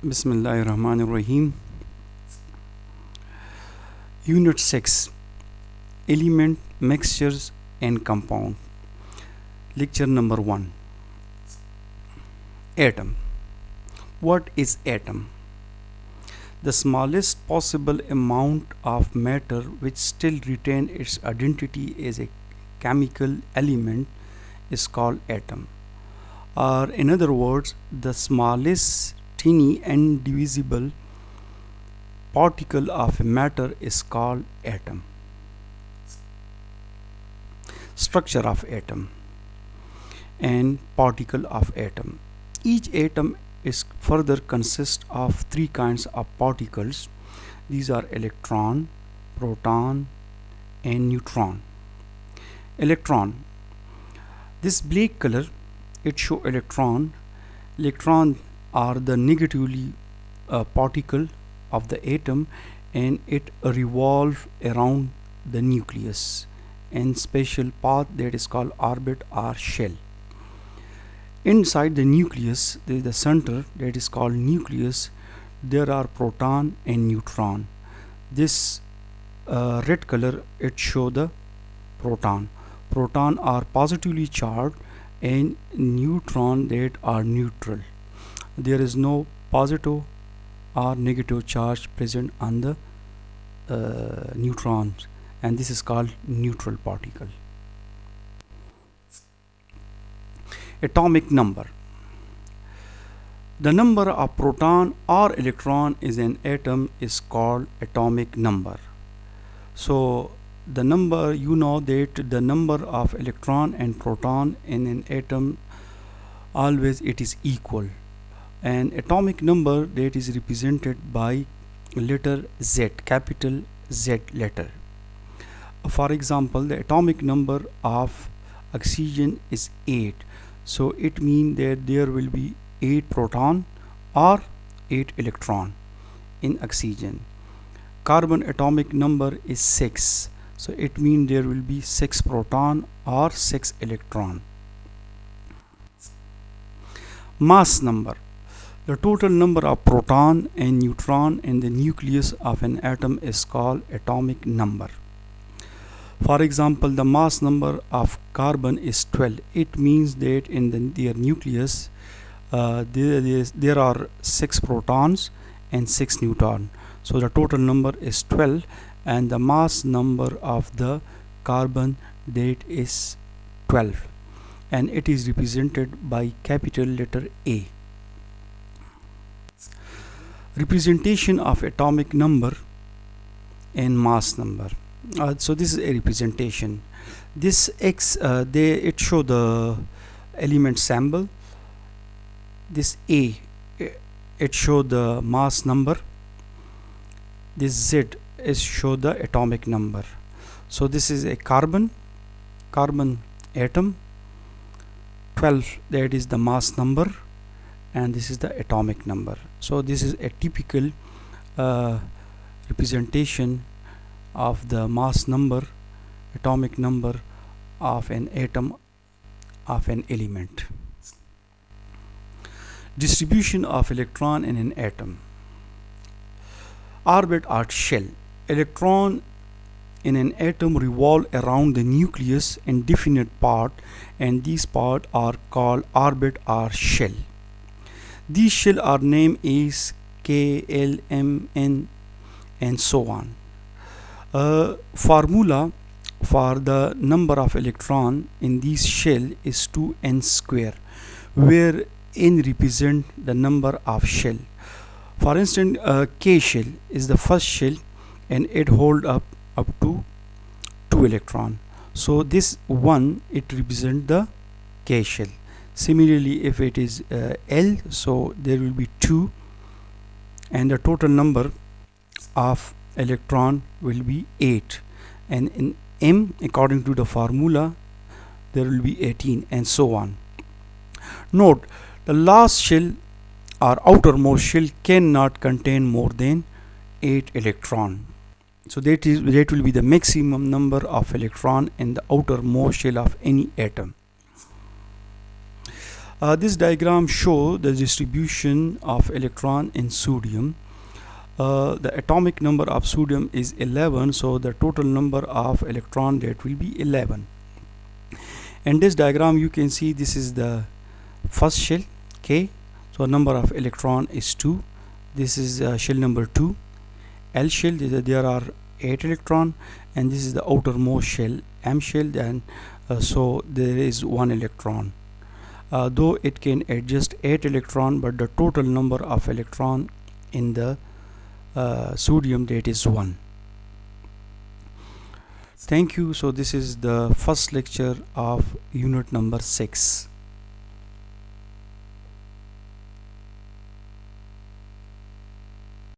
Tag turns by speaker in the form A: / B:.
A: Bismillahirrahmanirrahim. Unit 6, Element, Mixtures and Compound. Lecture number 1, Atom. What is atom? The smallest possible amount of matter which still retains its identity as a chemical element is called atom. Or in other words, the smallest tiny indivisible particle of matter is called atom. Structure of atom and particle of atom. Each atom is further consists of three kinds of particles. These are electron, proton and neutron. Electron. This black color it show electron. Electron are the negatively particle of the atom, and it revolve around the nucleus in special path that is called orbit or shell. Inside the nucleus, there is the center that is called nucleus. There are proton and neutron. This red color it show the proton. Proton are positively charged and neutron that are neutral. There is no positive or negative charge present on the neutrons, and this is called neutral particle. Atomic number. The number of proton or electron is an atom is called atomic number. So the number, you know that the number of electron and proton in an atom always it is equal, and atomic number that is represented by letter Z, capital Z letter. For example, the atomic number of oxygen is 8, so it means that there will be 8 proton or 8 electron in oxygen. Carbon atomic number is 6, so it means there will be 6 proton or 6 electron. Mass number. The total number of proton and neutron in the nucleus of an atom is called atomic number. For example, the mass number of carbon is 12. It means that in their nucleus there are 6 protons and 6 neutron. So the total number is 12, and the mass number of the carbon that is 12, and it is represented by capital letter A. Representation of atomic number and mass number. So this is a representation. This X it show the element symbol. This A it show the mass number. This Z is show the atomic number. So this is a carbon atom. 12, that is the mass number, and this is the atomic number. So this is a typical representation of the mass number, atomic number of an atom of an element. Distribution of electron in an atom. Orbit or shell. Electron in an atom revolve around the nucleus in definite part, and these parts are called orbit or shell. These shells are named as K, L, M, N and so on. Formula for the number of electron in this shell is 2n square, where n represent the number of shell. For instance, K shell is the first shell, and it hold up to 2 electron. So this 1 it represent the K shell. Similarly, if it is L, so there will be 2, and the total number of electron will be 8, and in M, according to the formula, there will be 18, and so on. Note, the last shell or outermost shell cannot contain more than 8 electron. So that will be the maximum number of electron in the outermost shell of any atom. This diagram shows the distribution of electron in sodium. The atomic number of sodium is 11, so the total number of electron that will be 11. In this diagram you can see this is the first shell K, so number of electron is 2. This is shell number 2, L shell, there are 8 electron, and this is the outermost shell M shell, then so there is 1 electron. Though it can adjust 8 electron, but the total number of electron in the sodium, that is 1. Thank you. So this is the first lecture of unit number 6.